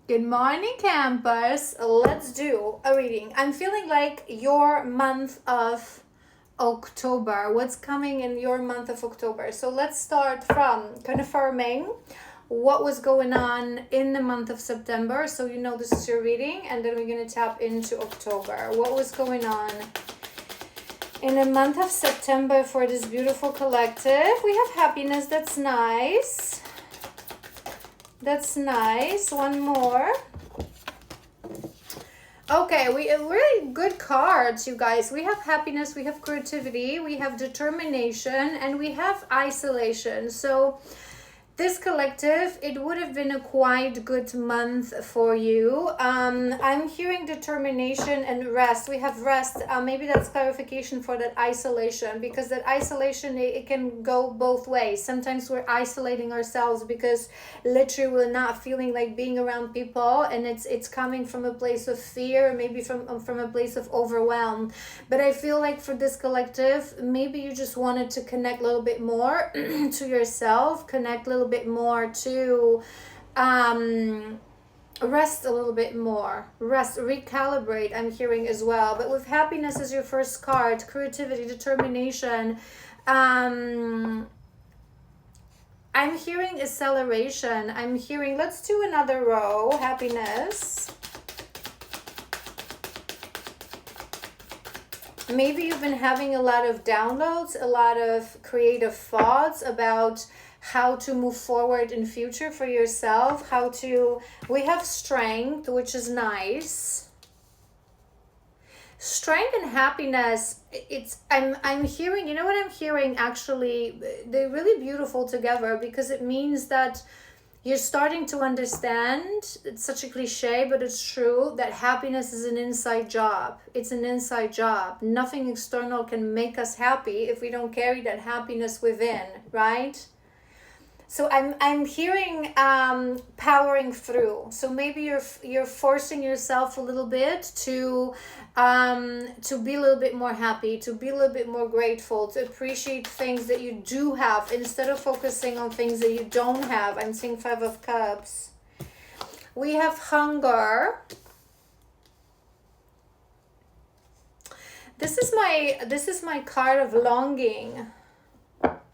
Good morning, campers. Let's do a reading. I'm feeling like your month of October. What's coming in your month of October? So let's start from confirming what was going on in the month of September. So you know this is your reading, and then we're going to tap into October. What was going on in the month of September for this beautiful collective? We have happiness. That's nice. That's nice. One more. Okay, we have really good cards, you guys. We have happiness, we have creativity, we have determination, and we have isolation. So this collective, it would have been a quite good month for you. I'm hearing determination and rest. We have rest. Maybe that's clarification for that isolation, because that isolation, it can go both ways. Sometimes we're isolating ourselves because literally we're not feeling like being around people, and it's coming from a place of fear, maybe from a place of overwhelm. But I feel like for this collective, maybe you just wanted to connect a little bit more to yourself, connect a little bit more to rest a little bit more, recalibrate, I'm hearing as well. But with happiness as your first card, creativity, determination, I'm hearing acceleration. I'm hearing, let's do another row. Happiness. Maybe you've been having a lot of downloads, a lot of creative thoughts about how to move forward in future for yourself, we have strength, which is nice. Strength and happiness, I'm hearing, you know what I'm hearing, actually, they're really beautiful together, because it means that you're starting to understand, it's such a cliche, but it's true, that happiness is an inside job. It's an inside job. Nothing external can make us happy if we don't carry that happiness within, right? So I'm hearing powering through. So maybe you're forcing yourself a little bit to be a little bit more happy, to be a little bit more grateful, to appreciate things that you do have instead of focusing on things that you don't have. I'm seeing 5 of Cups. We have hunger. This is my card of longing.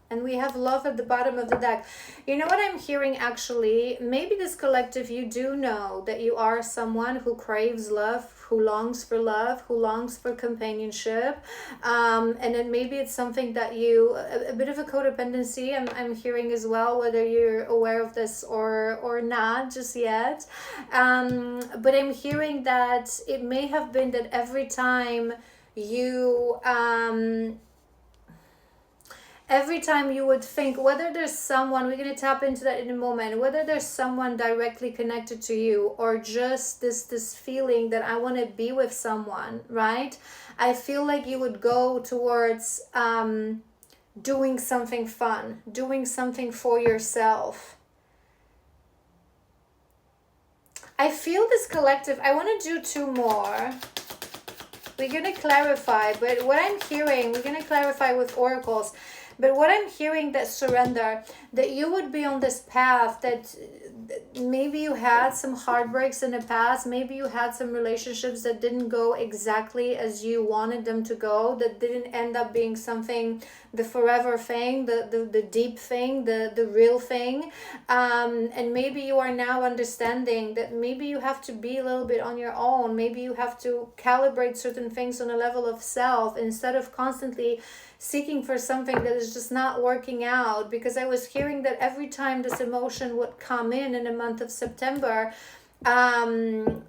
And we have love at the bottom of the deck. You know what I'm hearing, actually? Maybe this collective, you do know that you are someone who craves love, who longs for love, who longs for companionship. And then maybe it's something that a bit of a codependency, I'm hearing as well, whether you're aware of this or not just yet. But I'm hearing that it may have been that every time you... every time you would think, whether there's someone, we're going to tap into that in a moment, whether there's someone directly connected to you, or just this feeling that I want to be with someone, right? I feel like you would go towards doing something fun, doing something for yourself. I feel this collective, I want to do 2 more. We're going to clarify, but what I'm hearing, we're going to clarify with oracles. But what I'm hearing, that surrender, that you would be on this path, that maybe you had some heartbreaks in the past, maybe you had some relationships that didn't go exactly as you wanted them to go, that didn't end up being something, the forever thing, the deep thing, the real thing. And maybe you are now understanding that maybe you have to be a little bit on your own. Maybe you have to calibrate certain things on a level of self, instead of constantly seeking for something that is just not working out. Because I was hearing that every time this emotion would come in the month of September,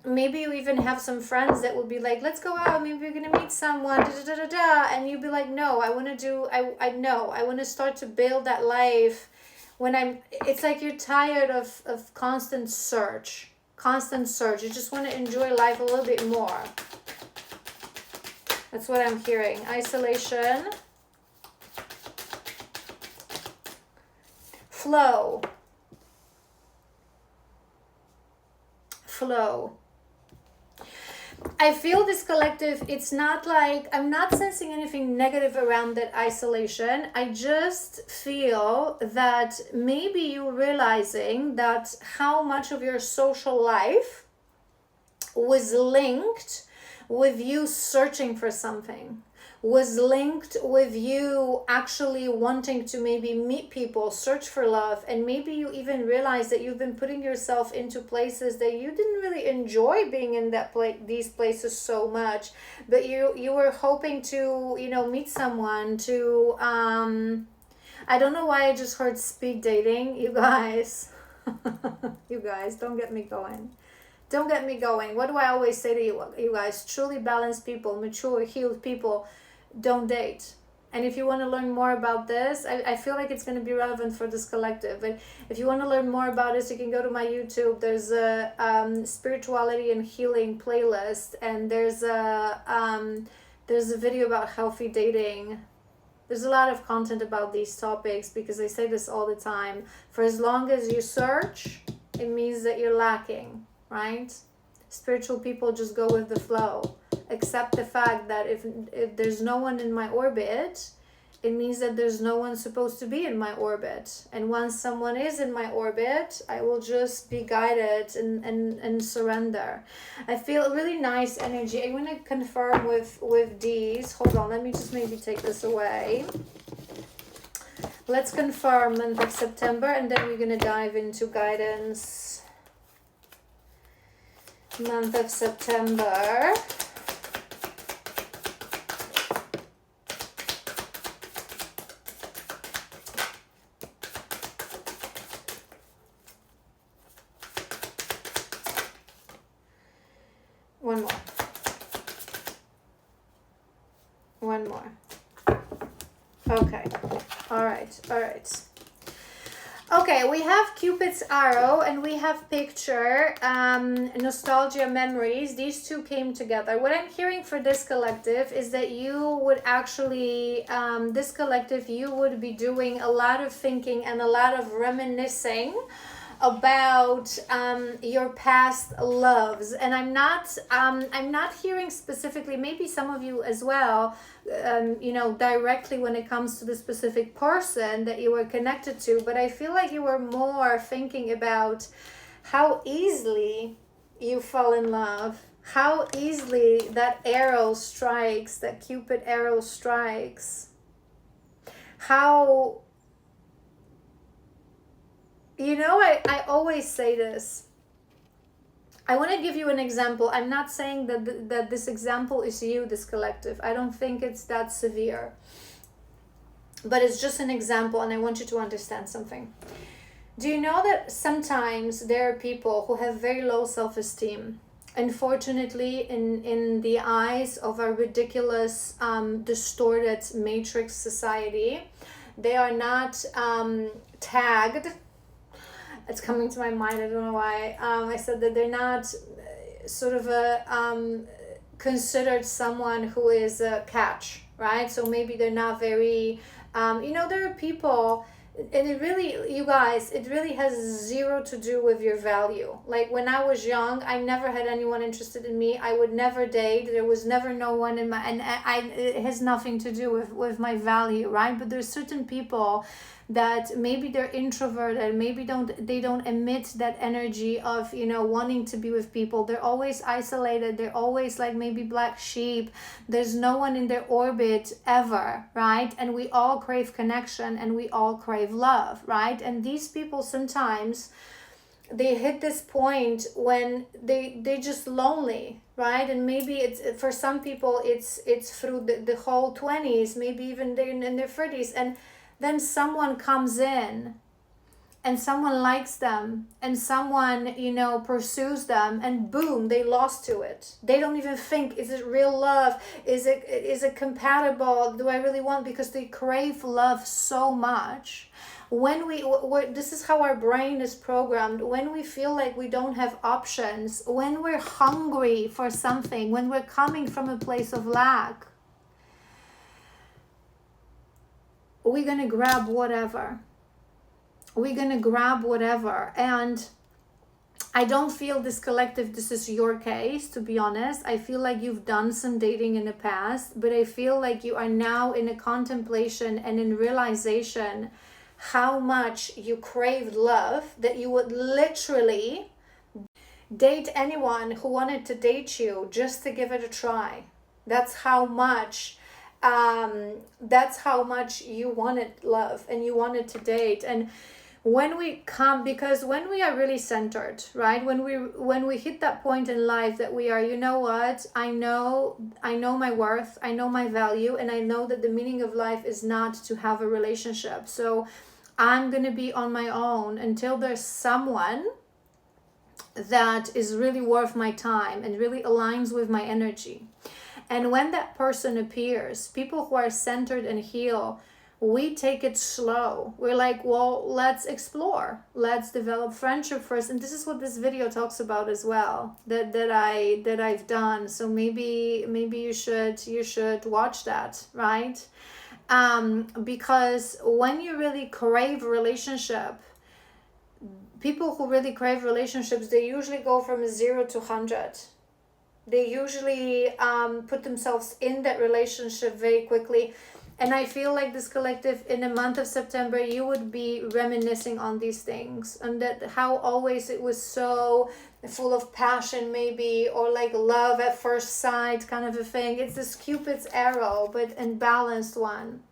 maybe you even have some friends that would be like, let's go out, maybe you're gonna meet someone, and you'd be like, no, I want to start to build that life. It's like you're tired of constant search. You just want to enjoy life a little bit more. That's what I'm hearing. Isolation. Flow. I feel this collective, it's not like, I'm not sensing anything negative around that isolation. I just feel that maybe you realizing that how much of your social life was linked with you searching for something, was linked with you actually wanting to maybe meet people, search for love, and maybe you even realize that you've been putting yourself into places that you didn't really enjoy being in these places so much, but you were hoping to, you know, meet someone to I don't know why I just heard speed dating, you guys. You guys, don't get me going. Don't get me going. What do I always say to you guys? Truly balanced people, mature, healed people don't date. And if you want to learn more about this, I feel like it's going to be relevant for this collective. But if you want to learn more about this, you can go to my YouTube. There's a spirituality and healing playlist, and there's a video about healthy dating. There's a lot of content about these topics because I say this all the time. For as long as you search, it means that you're lacking, right? Spiritual people just go with the flow. Accept the fact that if there's no one in my orbit, it means that there's no one supposed to be in my orbit. And once someone is in my orbit, I will just be guided and surrender. I feel a really nice energy. I want to confirm with these. Hold on, let me just maybe take this away. Let's confirm month of September, and then we're going to dive into guidance. Month of September. One more. Okay. All right. Okay, we have Cupid's arrow and we have picture, nostalgia, memories. These two came together. What I'm hearing for this collective is that you would actually, this collective, you would be doing a lot of thinking and a lot of reminiscing about your past loves. And I'm not hearing specifically, maybe some of you as well, directly when it comes to the specific person that you were connected to, but I feel like you were more thinking about how easily you fall in love, how easily that arrow strikes, that Cupid arrow strikes, how, I always say this. I want to give you an example. I'm not saying that this example is you, this collective. I don't think it's that severe. But it's just an example, and I want you to understand something. Do you know that sometimes there are people who have very low self-esteem? Unfortunately, in the eyes of a ridiculous, distorted matrix society, they are not tagged. It's coming to my mind, I don't know why. I said that they're not sort of considered someone who is a catch, right? So maybe they're not very, there are people, and it really, you guys, it really has zero to do with your value. Like when I was young, I never had anyone interested in me. I would never date. There was never no one in my, and it has nothing to do with my value, right? But there's certain people that maybe they're introverted, maybe they don't emit that energy of wanting to be with people. They're always isolated, they're always like maybe black sheep. There's no one in their orbit ever, right? And we all crave connection and we all crave love, right? And these people sometimes they hit this point when they're just lonely, right? And maybe it's for some people it's through the whole 20s, maybe even they're in their 30s, and then someone comes in and someone likes them and someone, pursues them, and boom, they lost to it. They don't even think, is it real love? Is it compatible? Do I really want? Because they crave love so much. When this is how our brain is programmed. When we feel like we don't have options, when we're hungry for something, when we're coming from a place of lack, we're going to grab whatever. And I don't feel this collective, this is your case, to be honest. I feel like you've done some dating in the past, but I feel like you are now in a contemplation and in realization how much you craved love, that you would literally date anyone who wanted to date you just to give it a try. That's how much you wanted love and you wanted to date. And when we come, because when we are really centered, right, when we hit that point in life that we are, you know what, I know my worth, I know my value, and I know that the meaning of life is not to have a relationship. So I'm gonna be on my own until there's someone that is really worth my time and really aligns with my energy. And when that person appears, people who are centered and heal, we take it slow. We're like, well, let's explore. Let's develop friendship first. And this is what this video talks about as well, that I've done. So maybe you should watch that, right? Because when you really crave a relationship, people who really crave relationships, they usually go from 0 to 100. They usually put themselves in that relationship very quickly. And I feel like this collective, in the month of September, you would be reminiscing on these things, and that how always it was so full of passion, maybe, or like love at first sight kind of a thing. It's this Cupid's arrow, but a balanced one.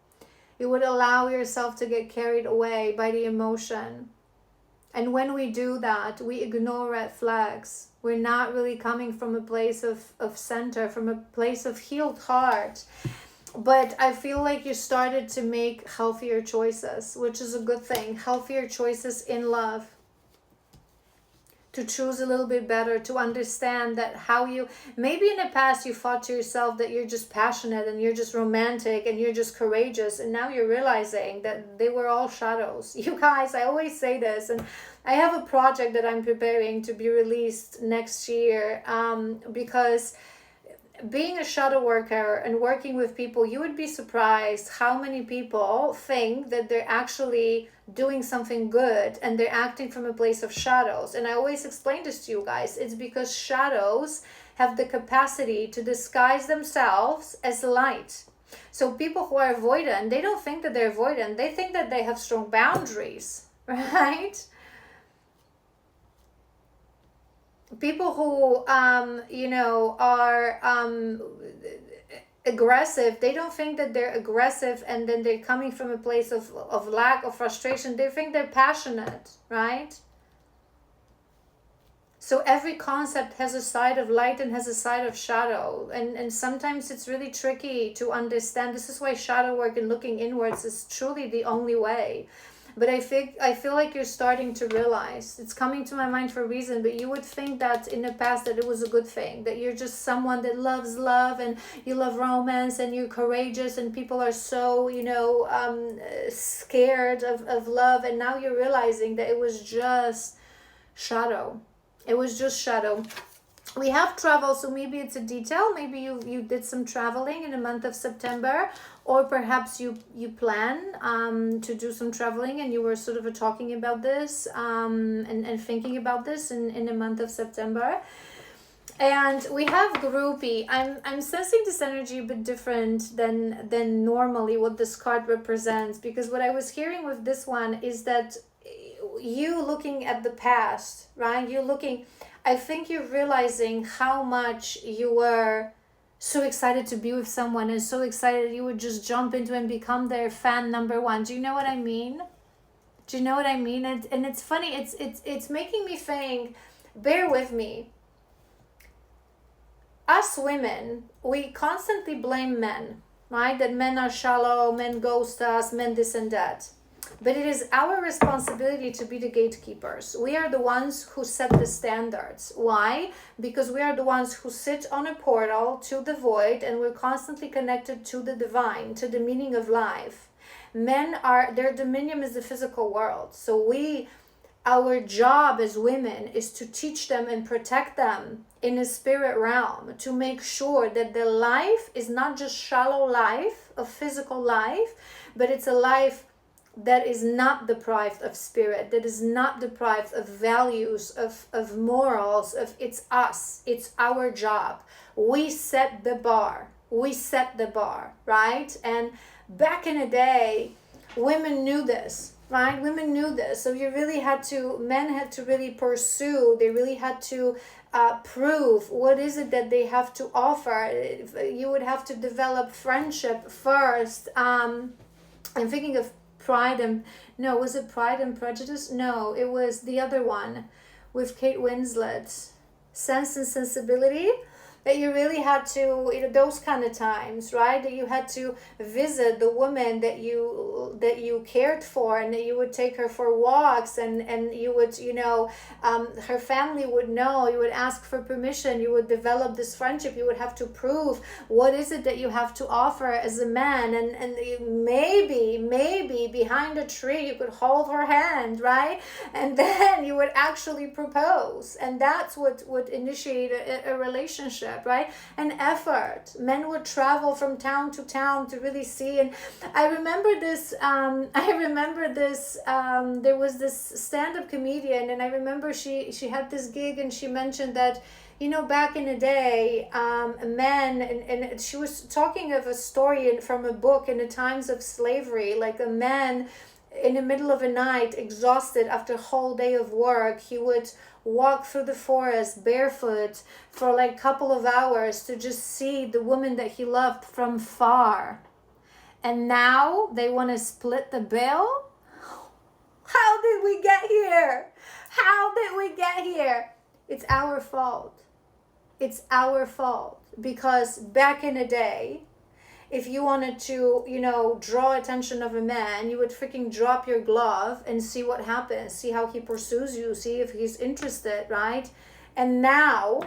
You would allow yourself to get carried away by the emotion. And when we do that, we ignore red flags. We're not really coming from a place of center, from a place of healed heart. But I feel like you started to make healthier choices, which is a good thing. Healthier choices in love. To choose a little bit better, to understand that how you, maybe in the past you thought to yourself that you're just passionate and you're just romantic and you're just courageous, and now you're realizing that they were all shadows. You guys, I always say this, and I have a project that I'm preparing to be released next year, because being a shadow worker and working with people, you would be surprised how many people think that they're actually doing something good and they're acting from a place of shadows. And I always explain this to you guys. It's because shadows have the capacity to disguise themselves as light. So people who are avoidant, they don't think that they're avoidant. They think that they have strong boundaries, right? People who are aggressive, they don't think that they're aggressive and then they're coming from a place of lack of frustration. They think they're passionate, right? So every concept has a side of light and has a side of shadow, and sometimes it's really tricky to understand. This is why shadow work and looking inwards is truly the only way. But I feel like you're starting to realize, it's coming to my mind for a reason, but you would think that in the past that it was a good thing, that you're just someone that loves love and you love romance and you're courageous, and people are so, scared of love, and now you're realizing that it was just shadow. It was just shadow. We have travel, so maybe it's a detail. Maybe you did some traveling in the month of September, or perhaps you plan to do some traveling, and you were sort of talking about this and thinking about this in the month of September. And we have groupie. I'm sensing this energy a bit different than normally what this card represents, because what I was hearing with this one is that you looking at the past, right? I think you're realizing how much you were so excited to be with someone and so excited you would just jump into and become their fan number one. Do you know what I mean? Do you know what I mean? And it's funny, it's making me think, bear with me. Us women, we constantly blame men, right? That men are shallow, men ghost us, men this and that. But it is our responsibility to be the gatekeepers. We are the ones who set the standards. Why? Because we are the ones who sit on a portal to the void, and we're constantly connected to the divine, to the meaning of life. Men their dominion is the physical world. So our job as women is to teach them and protect them in a spirit realm, to make sure that their life is not just shallow life, a physical life, but it's a life that is not deprived of spirit, that is not deprived of values, of morals, of it's us, it's our job. We set the bar. We set the bar, right? And back in the day, women knew this, right? Women knew this. So you really had to, men had to really pursue, they really had to prove what is it that they have to offer. You would have to develop friendship first. I'm thinking of Pride and, no, was it Pride and Prejudice? No, it was the other one with Kate Winslet. Sense and Sensibility. That you really had to, those kind of times, right? That you had to visit the woman that you cared for, and that you would take her for walks, and you would, her family would know, you would ask for permission, you would develop this friendship, you would have to prove what is it that you have to offer as a man, and maybe behind a tree you could hold her hand, right? And then you would actually propose, and that's what would initiate a relationship. Right? And effort. Men would travel from town to town to really see. And I remember this, there was this stand-up comedian, and I remember she had this gig, and she mentioned that, back in the day, men, and she was talking of a story from a book in the times of slavery, like a man in the middle of the night, exhausted after a whole day of work, he would walk through the forest barefoot for like a couple of hours to just see the woman that he loved from far. And now they want to split the bill? How did we get here? How did we get here? It's our fault. It's our fault. Because back in the day, if you wanted to, draw attention of a man, you would freaking drop your glove and see what happens. See how he pursues you. See if he's interested, right? And now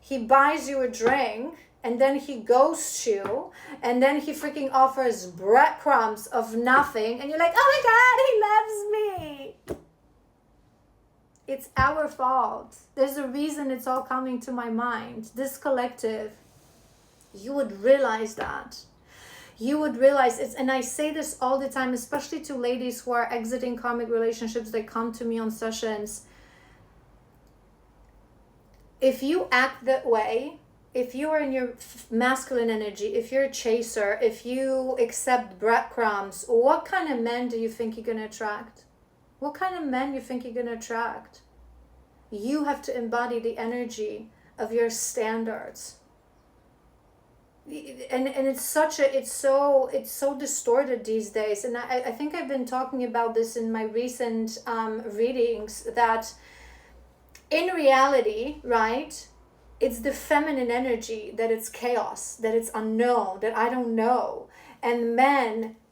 he buys you a drink, and then he ghosts you, and then he freaking offers breadcrumbs of nothing, and you're like, oh my God, he loves me. It's our fault. There's a reason it's all coming to my mind. This collective. You would realize that. You would realize it's, and I say this all the time, especially to ladies who are exiting karmic relationships that come to me on sessions. If you act that way, if you are in your masculine energy, if you're a chaser, if you accept breadcrumbs, what kind of men do you think you're going to attract? What kind of men you think you're going to attract? You have to embody the energy of your standards. And it's so distorted these days, and I think I've been talking about this in my recent readings, that in reality, right, it's the feminine energy that it's chaos, that it's unknown, that I don't know. And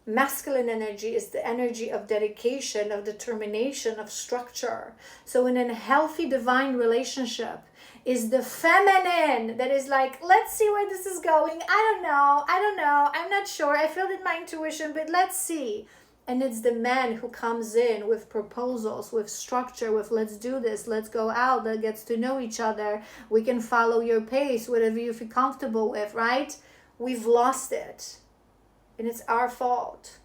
masculine energy is the energy of dedication, of determination, of structure. So in a healthy divine relationship is the feminine that is like, let's see where this is going. I don't know. I'm not sure. I feel it in my intuition, but let's see. And it's the man who comes in with proposals, with structure, with let's do this, let's go out, that gets to know each other. We can follow your pace, whatever you feel comfortable with, right? We've lost it. And it's our fault.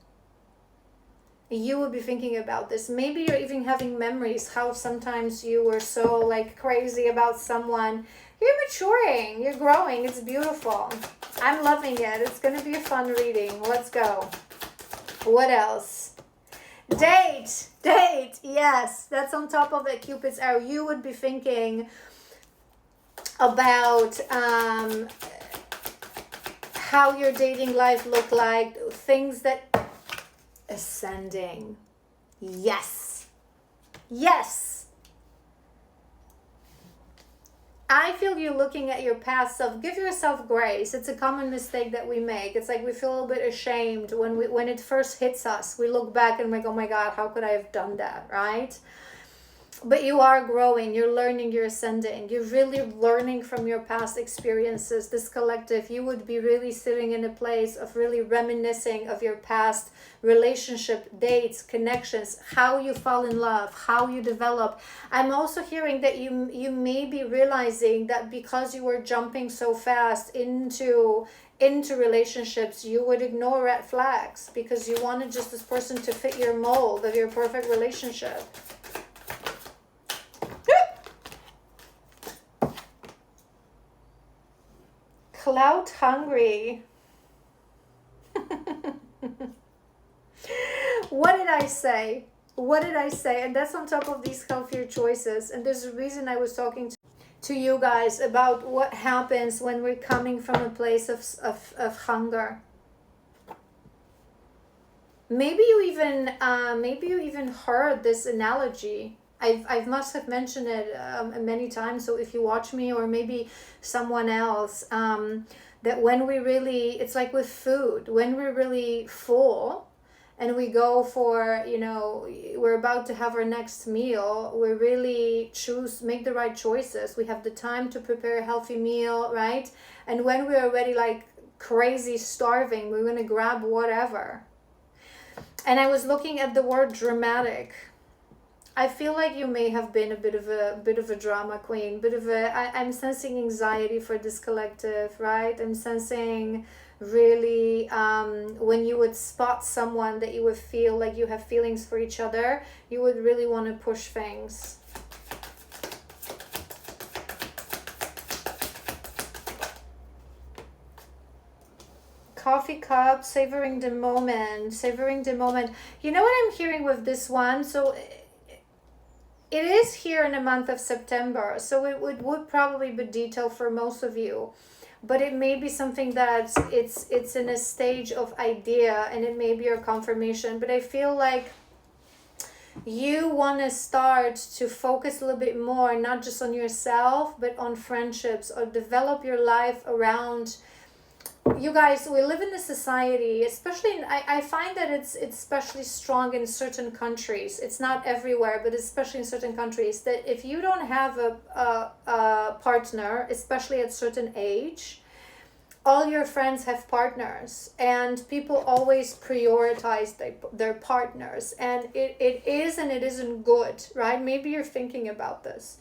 You would be thinking about this. Maybe you're even having memories how sometimes you were so like crazy about someone. You're maturing, you're growing, it's beautiful. I'm loving it. It's going to be a fun reading. Let's go. What else? Date. Yes, that's on top of the Cupid's arrow. You would be thinking about how your dating life looked like, things that ascending. Yes. I feel you looking at your past self. Give yourself grace. It's a common mistake that we make. It's like we feel a little bit ashamed when it first hits us. We look back and we're like, oh my God, how could I have done that, right? But you are growing, you're learning, you're ascending, you're really learning from your past experiences. This collective, you would be really sitting in a place of really reminiscing of your past relationship, dates, connections, how you fall in love, how you develop. I'm also hearing that you may be realizing that because you were jumping so fast into relationships, you would ignore red flags because you wanted just this person to fit your mold of your perfect relationship. Clout hungry. What did I say? What did I say? And that's on top of these healthier choices. And there's a reason I was talking to you guys about what happens when we're coming from a place of hunger. Maybe you even heard this analogy. I must have mentioned it many times. So if you watch me, or maybe someone else, that when we really, it's like with food, when we're really full and we go for, we're about to have our next meal, we really make the right choices. We have the time to prepare a healthy meal, right? And when we're already like crazy starving, we're going to grab whatever. And I was looking at the word dramatic. I feel like you may have been a bit of a drama queen, I'm sensing anxiety for this collective, right? I'm sensing really when you would spot someone that you would feel like you have feelings for each other, you would really want to push things. Coffee cup, savoring the moment. You know what I'm hearing with this one? So it is here in the month of September, so it would probably be detailed for most of you, but it may be something that it's in a stage of idea, and it may be your confirmation. But I feel like you want to start to focus a little bit more, not just on yourself, but on friendships, or develop your life around. You guys, we live in a society, especially I find that it's especially strong in certain countries. It's not everywhere, but especially in certain countries, that if you don't have a partner, especially at certain age, all your friends have partners, and people always prioritize their partners, and it is and it isn't good, right? Maybe you're thinking about this.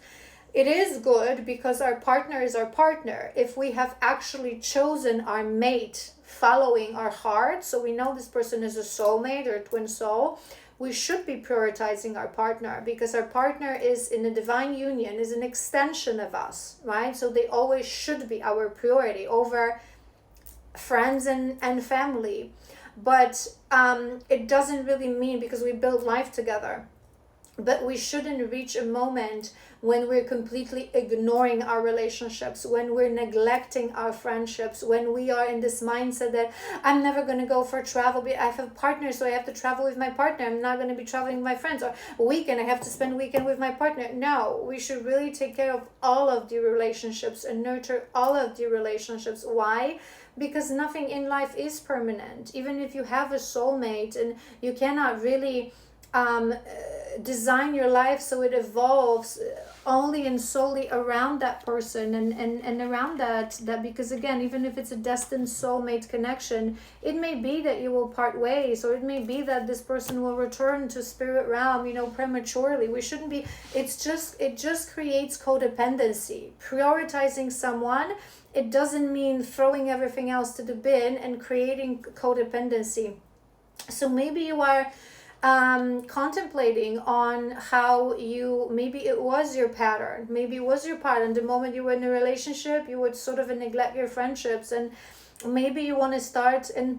It is good because our partner is our partner. If we have actually chosen our mate following our heart, so we know this person is a soulmate or a twin soul, we should be prioritizing our partner, because our partner is in a divine union, is an extension of us, right? So they always should be our priority over friends and family. But it doesn't really mean, because we build life together, but we shouldn't reach a moment when we're completely ignoring our relationships, when we're neglecting our friendships, when we are in this mindset that I'm never going to go for travel, but I have a partner, so I have to travel with my partner. I'm not going to be traveling with my friends, or weekend, I have to spend weekend with my partner. No, we should really take care of all of the relationships and nurture all of the relationships. Why? Because nothing in life is permanent. Even if you have a soulmate, and you cannot really design your life so it evolves only and solely around that person and around that, because again, even if it's a destined soulmate connection, it may be that you will part ways, or it may be that this person will return to spirit realm, prematurely. We shouldn't be, it just creates codependency. Prioritizing someone, it doesn't mean throwing everything else to the bin and creating codependency. So maybe you are contemplating on how maybe it was your pattern. The moment you were in a relationship, you would sort of neglect your friendships, and maybe you want to start. And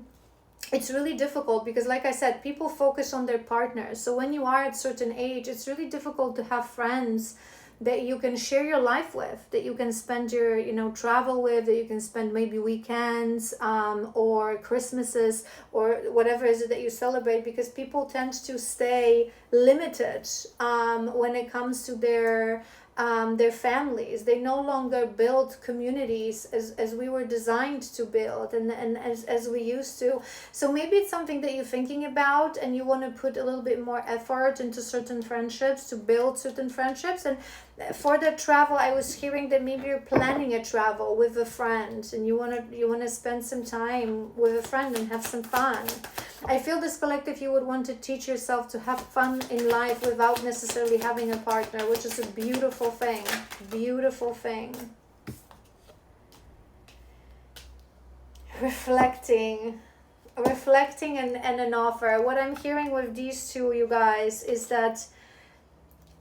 it's really difficult because, like I said, people focus on their partners. So when you are at a certain age, it's really difficult to have friends that you can share your life with, that you can spend your, travel with, that you can spend maybe weekends or Christmases or whatever is it that you celebrate, because people tend to stay limited when it comes to their their families. They no longer build communities as we were designed to build, and as we used to. So maybe it's something that you're thinking about, and you want to put a little bit more effort into certain friendships, to build certain friendships. And for the travel, I was hearing that maybe you're planning a travel with a friend, and you want to spend some time with a friend and have some fun. I feel this collective, you would want to teach yourself to have fun in life without necessarily having a partner, which is a beautiful thing. Beautiful thing. Reflecting and an offer. What I'm hearing with these two, you guys, is that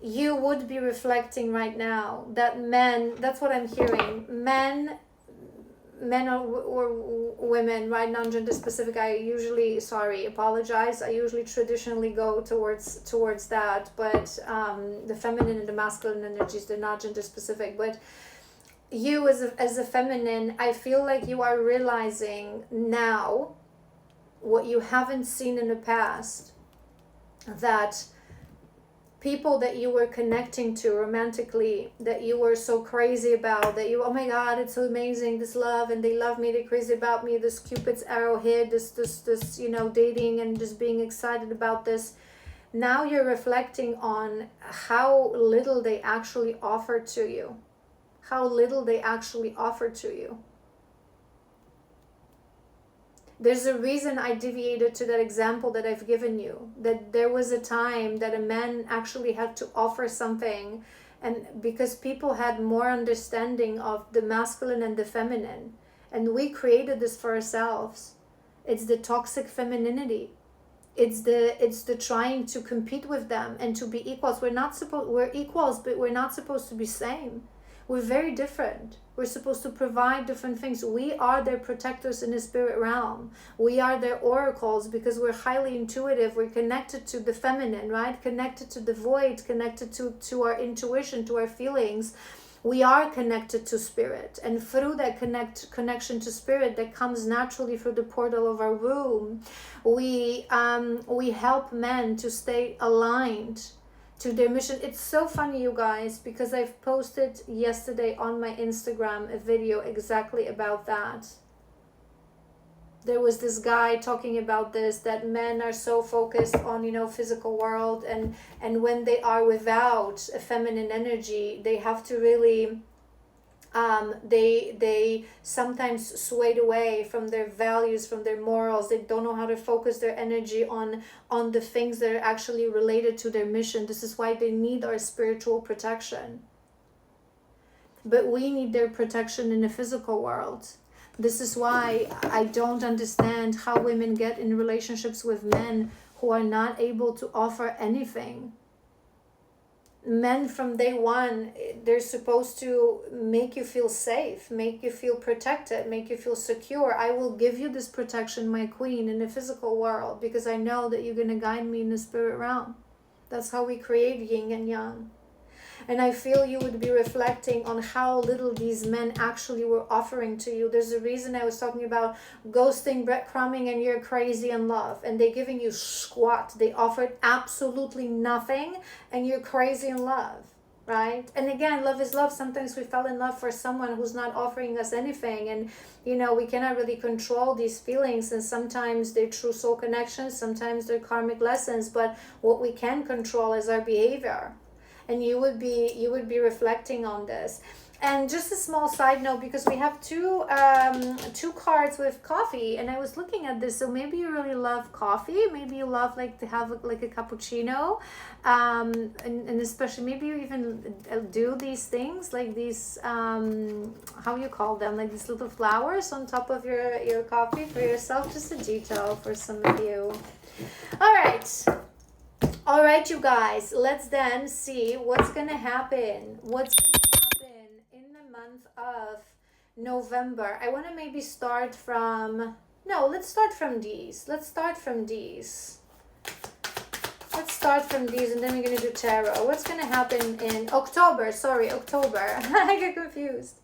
you would be reflecting right now that men, that's what I'm hearing, men or women, right, non-gender specific. I usually apologize, I usually traditionally go towards that, but the feminine and the masculine energies, they're not gender specific. But you as a feminine, I feel like you are realizing now what you haven't seen in the past, that people that you were connecting to romantically, that you were so crazy about, that you, oh my God, it's so amazing, this love, and they love me, they're crazy about me, this Cupid's arrow hit, this dating and just being excited about this. Now you're reflecting on how little they actually offer to you. How little they actually offer to you. There's a reason I deviated to that example that I've given you, that there was a time that a man actually had to offer something, and because people had more understanding of the masculine and the feminine, and we created this for ourselves. It's the toxic femininity. It's the trying to compete with them and to be equals. We're equals, but we're not supposed to be same. We're very different. We're supposed to provide different things. We are their protectors in the spirit realm. We are their oracles because we're highly intuitive. We're connected to the feminine, right? Connected to the void, connected to our intuition, to our feelings. We are connected to spirit. And through that connection to spirit that comes naturally through the portal of our womb, we help men to stay aligned to their mission. It's so funny, you guys, because I've posted yesterday on my Instagram a video exactly about that. There was this guy talking about this, that men are so focused on, physical world, and when they are without a feminine energy, they have to really they sometimes swayed away from their values, from their morals. They don't know how to focus their energy on the things that are actually related to their mission. This is why they need our spiritual protection. But we need their protection in the physical world. This is why I don't understand how women get in relationships with men who are not able to offer anything. Men from day one, they're supposed to make you feel safe, make you feel protected, make you feel secure. I will give you this protection, my queen, in the physical world, because I know that you're going to guide me in the spirit realm. That's how we create yin and yang. And I feel you would be reflecting on how little these men actually were offering to you. There's a reason I was talking about ghosting, breadcrumbing, and you're crazy in love. And they're giving you squat. They offered absolutely nothing, and you're crazy in love, right? And again, love is love. Sometimes we fell in love for someone who's not offering us anything. And, we cannot really control these feelings. And sometimes they're true soul connections. Sometimes they're karmic lessons. But what we can control is our behavior. And you would be reflecting on this. And just a small side note, because we have two cards with coffee, and I was looking at this. So maybe you really love coffee. Maybe you love to have a cappuccino, and especially maybe you even do these things like these how you call them, like these little flowers on top of your coffee for yourself. Just a detail for some of you. All right, you guys, let's then see what's going to happen. What's going to happen in the month of November. I want to maybe start from... No, let's start from these. Let's start from these, and then we're going to do tarot. What's going to happen in October? Sorry, October. I get confused.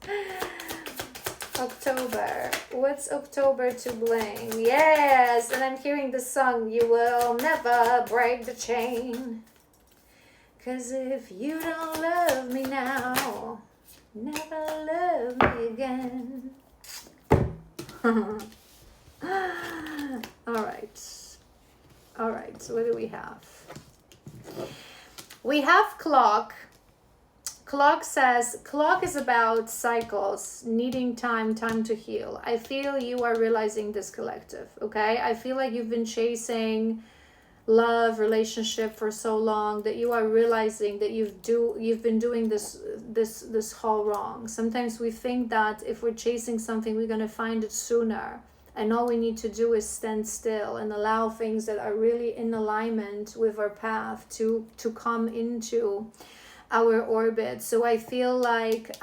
October. What's October to bling? Yes, and I'm hearing the song, you will never break the chain. 'Cause if you don't love me now, never love me again. All right, so what do we have? We have clock. Clock says, clock is about cycles, needing time to heal. I feel you are realizing this, collective, okay? I feel like you've been chasing love, relationship for so long that you are realizing that you've been doing this all wrong. Sometimes we think that if we're chasing something, we're going to find it sooner. And all we need to do is stand still and allow things that are really in alignment with our path to come into our orbit. So I feel like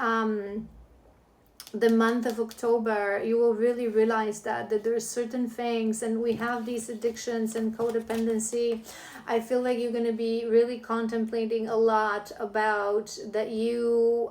the month of October, you will really realize that there's certain things, and we have these addictions and codependency. I feel like you're going to be really contemplating a lot about that you